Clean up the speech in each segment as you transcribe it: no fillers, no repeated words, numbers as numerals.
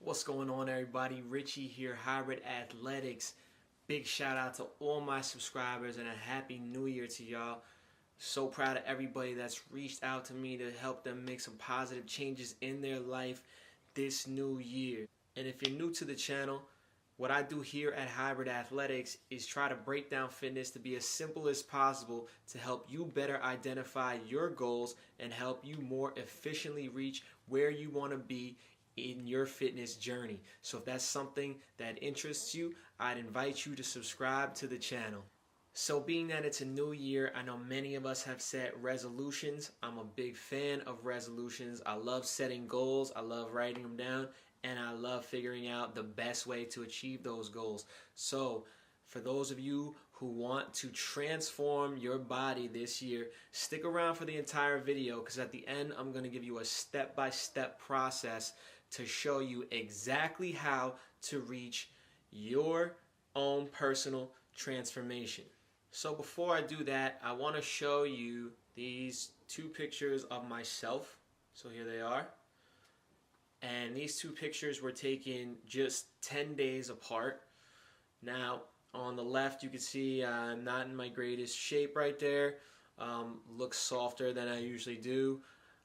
What's going on, everybody? Richie here, Hybrid Athletics. Big shout out to all my subscribers and a happy new year to y'all. So proud of everybody that's reached out to me to help them make some positive changes in their life this new year. And if you're new to the channel, what I do here at Hybrid Athletics is try to break down fitness to be as simple as possible to help you better identify your goals and help you more efficiently reach where you want to be in your fitness journey. So if that's something that interests you, I'd invite you to subscribe to the channel. So being that it's a new year, I know many of us have set resolutions. I'm a big fan of resolutions. I love setting goals. I love writing them down. And I love figuring out the best way to achieve those goals. So for those of you who want to transform your body this year, stick around for the entire video, because at the end I'm going to give you a step-by-step process to show you exactly how to reach your own personal transformation. So before I do that, I want to show you these two pictures of myself. So here they are. And these two pictures were taken just 10 days apart. Now, on the left, you can see I'm not in my greatest shape right there. Looks softer than I usually do.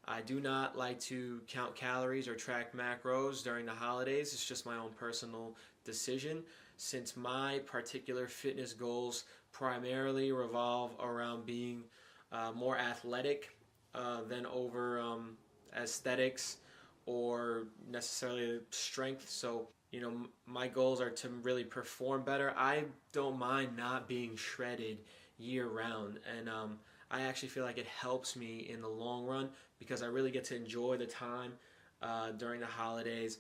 I do not like to count calories or track macros during the holidays. It's just my own personal decision, since my particular fitness goals primarily revolve around being more athletic than over aesthetics or necessarily strength. So, my goals are to really perform better. I don't mind not being shredded year round, and I actually feel like it helps me in the long run because I really get to enjoy the time during the holidays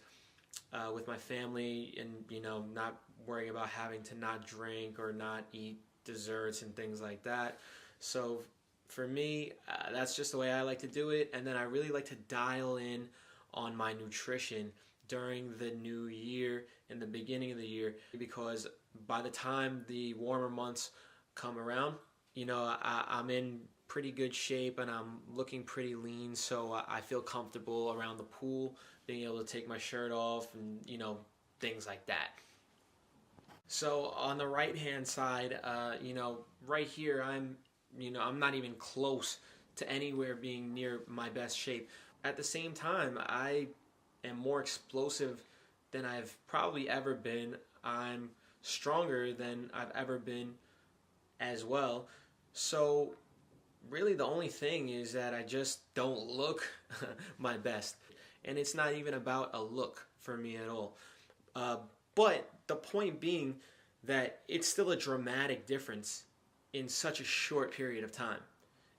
with my family, and not worrying about having to not drink or not eat desserts and things like that. So for me, that's just the way I like to do it. And then I really like to dial in on my nutrition during the new year and the beginning of the year, because by the time the warmer months come around, I'm in pretty good shape and I'm looking pretty lean, so I feel comfortable around the pool, being able to take my shirt off and things like that. So on the right hand side, right here, I'm not even close to anywhere being near my best shape. At the same time, I am more explosive than I've probably ever been. I'm stronger than I've ever been as well. So really the only thing is that I just don't look my best. And it's not even about a look for me at all. But the point being that it's still a dramatic difference in such a short period of time.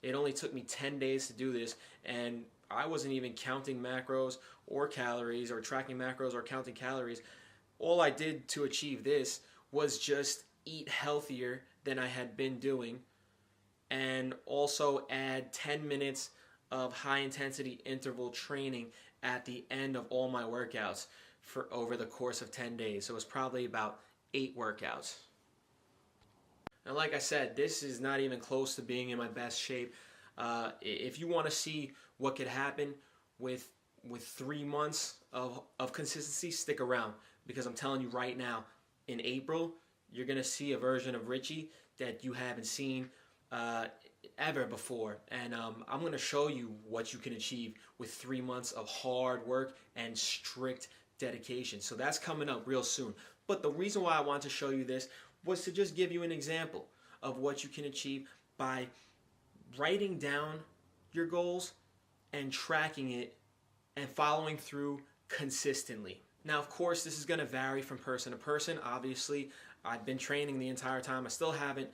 It only took me 10 days to do this, and I wasn't even counting macros or calories or tracking macros or counting calories. All I did to achieve this was just eat healthier than I had been doing, and also add 10 minutes of high intensity interval training at the end of all my workouts for over the course of 10 days. So it was probably about 8 workouts. And like I said, this is not even close to being in my best shape. If you want to see what could happen with 3 months of consistency, stick around, because I'm telling you right now, in April, you're going to see a version of Richie that you haven't seen ever before. And I'm going to show you what you can achieve with 3 months of hard work and strict dedication. So that's coming up real soon. But the reason why I want to show you this was to just give you an example of what you can achieve by writing down your goals and tracking it and following through consistently. Now, of course, this is going to vary from person to person. Obviously, I've been training the entire time. I still haven't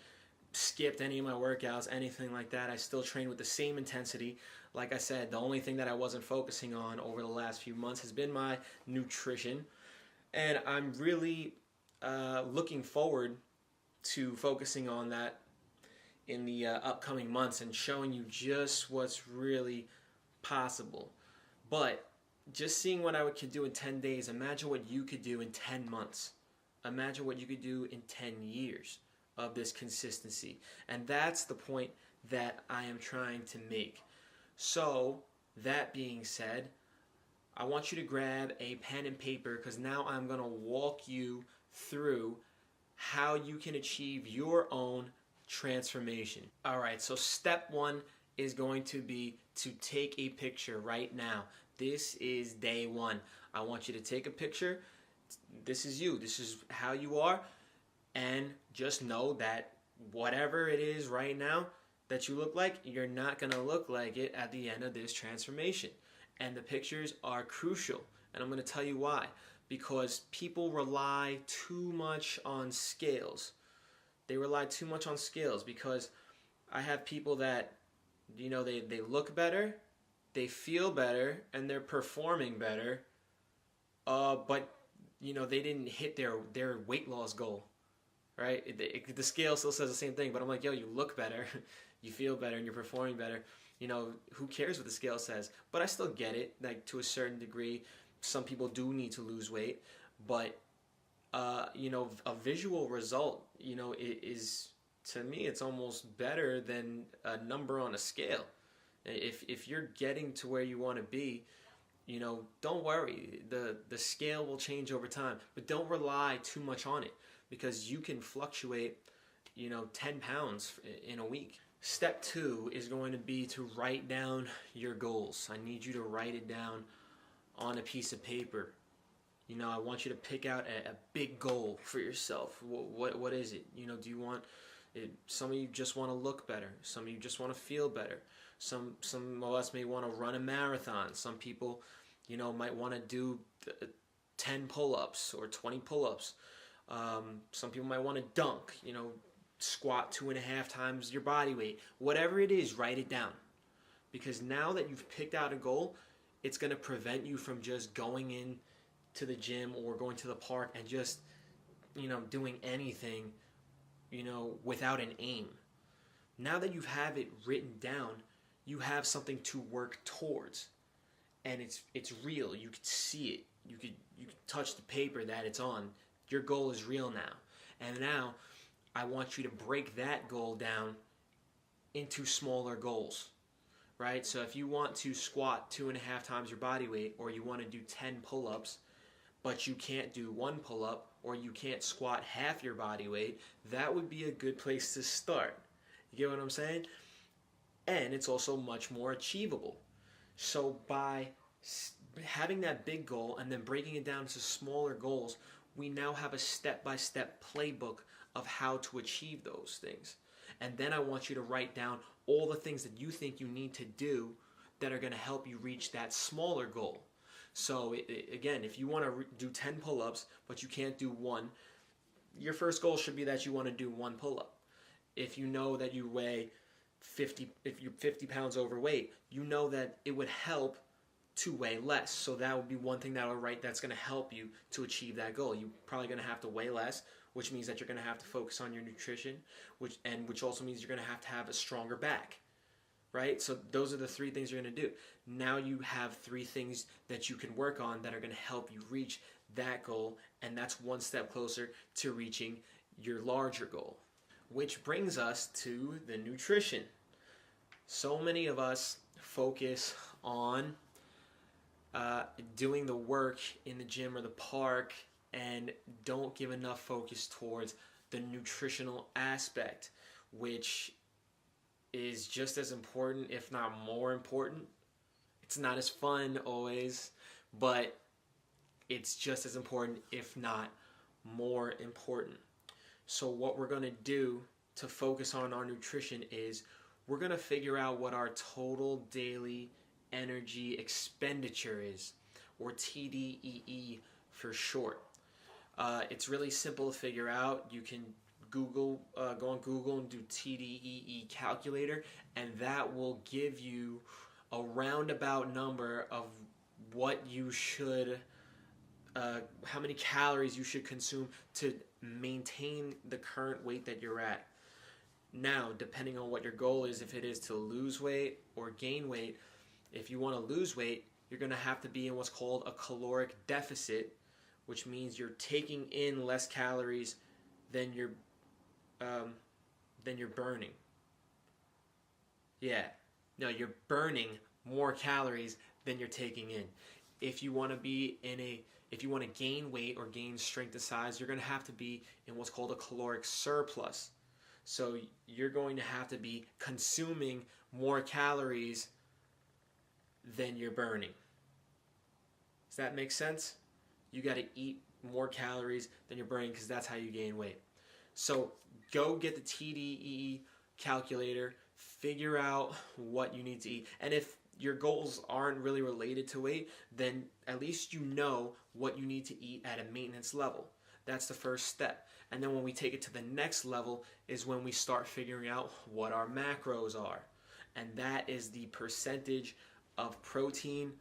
skipped any of my workouts, anything like that. I still train with the same intensity. Like I said, the only thing that I wasn't focusing on over the last few months has been my nutrition. And I'm really looking forward to focusing on that in the upcoming months and showing you just what's really possible. But just seeing what I could do in 10 days, imagine what you could do in 10 months. Imagine what you could do in 10 years of this consistency. And that's the point that I am trying to make. So, that being said, I want you to grab a pen and paper because now I'm going to walk you through how you can achieve your own transformation. All right, so step one is going to be to take a picture right now. This is day one. I want you to take a picture. This is you. This is how you are. And just know that whatever it is right now that you look like, you're not going to look like it at the end of this transformation. And the pictures are crucial. And I'm going to tell you why. Because people rely too much on scales. They rely too much on scales because I have people that, you know, they look better, they feel better, and they're performing better, but, you know, they didn't hit their weight loss goal, right? The scale still says the same thing, but I'm like, yo, you look better, you feel better, and you're performing better. You know, who cares what the scale says? But I still get it, like, to a certain degree. Some people do need to lose weight, but you know, a visual result, you know, is, to me, it's almost better than a number on a scale. If you're getting to where you want to be, you know, don't worry. The scale will change over time, but don't rely too much on it because you can fluctuate, you know, 10 pounds in a week. Step two is going to be to write down your goals. I need you to write it down on a piece of paper. You know, I want you to pick out a big goal for yourself. What is it? You know, do you want it? Some of you just want to look better. Some of you just want to feel better. Some of us may want to run a marathon. Some people, you know, might want to do 10 pull-ups or 20 pull-ups. Some people might want to dunk, you know, squat 2.5 times your body weight. Whatever it is, write it down. Because now that you've picked out a goal, it's going to prevent you from just going in to the gym or going to the park and just, you know, doing anything, you know, without an aim. Now that you have it written down, you have something to work towards, and it's real. You could see it. You could touch the paper that it's on. Your goal is real now. And now I want you to break that goal down into smaller goals. Right? So if you want to squat 2.5 times your body weight, or you want to do 10 pull-ups, but you can't do 1 pull-up, or you can't squat half your body weight, that would be a good place to start. You get what I'm saying? And it's also much more achievable. So by having that big goal and then breaking it down to smaller goals, we now have a step-by-step playbook of how to achieve those things. And then I want you to write down all the things that you think you need to do that are going to help you reach that smaller goal. So again, if you want to do 10 pull-ups, but you can't do 1, your first goal should be that you want to do 1 pull-up. If you know that you weigh 50, if you're 50 pounds overweight, you know that it would help to weigh less. So that would be one thing that I'll write that's going to help you to achieve that goal. You're probably going to have to weigh less, which means that you're going to have to focus on your nutrition, which also means you're going to have a stronger back, right? So those are the 3 things you're going to do. Now you have 3 things that you can work on that are going to help you reach that goal, and that's one step closer to reaching your larger goal. Which brings us to the nutrition. So many of us focus on doing the work in the gym or the park and don't give enough focus towards the nutritional aspect, which is just as important, if not more important. It's not as fun always, but it's just as important, if not more important. So what we're going to do to focus on our nutrition is we're going to figure out what our total daily energy expenditure is, or TDEE for short. It's really simple to figure out. You can go on Google and do TDEE calculator, and that will give you a roundabout number of what you should, how many calories you should consume to maintain the current weight that you're at. Now, depending on what your goal is, if it is to lose weight or gain weight, if you want to lose weight, you're going to have to be in what's called a caloric deficit, which means you're taking in less calories than you're burning. Yeah, no, you're burning more calories than you're taking in. if you want to be if you want to gain weight or gain strength and size, you're going to have to be in what's called a caloric surplus. So you're going to have to be consuming more calories than you're burning. Does that make sense? You got to eat more calories than you're burning, because that's how you gain weight. So go get the TDEE calculator, figure out what you need to eat. And if your goals aren't really related to weight, then at least you know what you need to eat at a maintenance level. That's the first step. And then when we take it to the next level is when we start figuring out what our macros are. And that is the percentage of protein,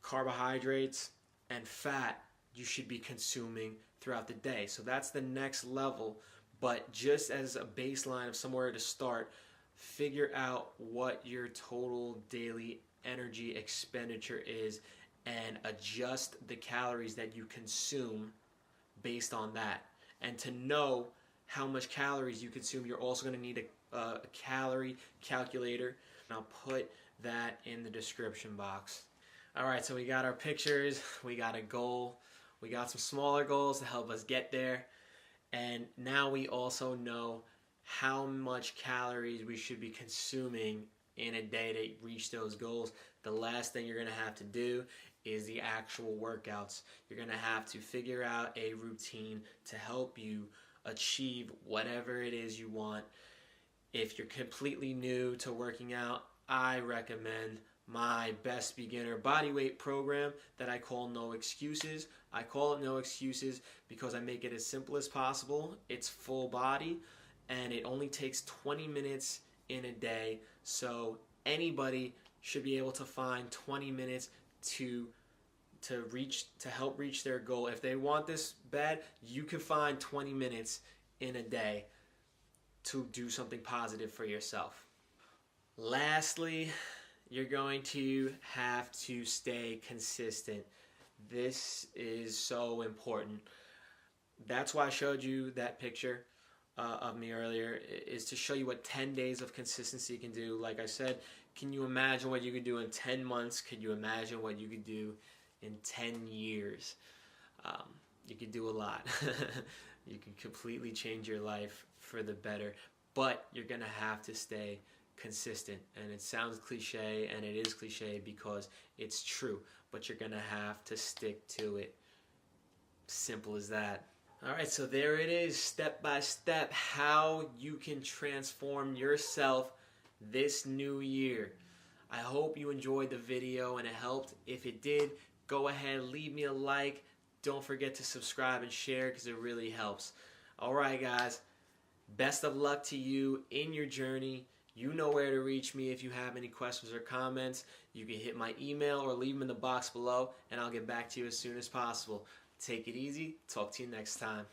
carbohydrates, and fat you should be consuming throughout the day. So that's the next level. But just as a baseline of somewhere to start, figure out what your total daily energy expenditure is and adjust the calories that you consume based on that. And to know how much calories you consume, you're also going to need a calorie calculator. And I'll put that in the description box. All right, so we got our pictures, we got a goal, we got some smaller goals to help us get there. And now we also know how much calories we should be consuming in a day to reach those goals. The last thing you're going to have to do is the actual workouts. You're going to have to figure out a routine to help you achieve whatever it is you want. If you're completely new to working out, I recommend my best beginner bodyweight program that I call No Excuses. I call it No Excuses because I make it as simple as possible. It's full body, and it only takes 20 minutes in a day. So anybody should be able to find 20 minutes to help reach their goal. If they want this bad, you can find 20 minutes in a day to do something positive for yourself. Lastly, you're going to have to stay consistent. This is so important. That's why I showed you that picture of me earlier, is to show you what 10 days of consistency can do. Like I said, can you imagine what you could do in 10 months? Could you imagine what you could do in 10 years? You could do a lot. You can completely change your life for the better, but you're going to have to stay consistent. And it sounds cliche, and it is cliche because it's true, but you're going to have to stick to it. Simple as that. All right, so there it is, step by step, how you can transform yourself this new year. I hope you enjoyed the video and it helped. If it did, go ahead, leave me a like. Don't forget to subscribe and share because it really helps. All right, guys, best of luck to you in your journey. You know where to reach me if you have any questions or comments. You can hit my email or leave them in the box below, and I'll get back to you as soon as possible. Take it easy. Talk to you next time.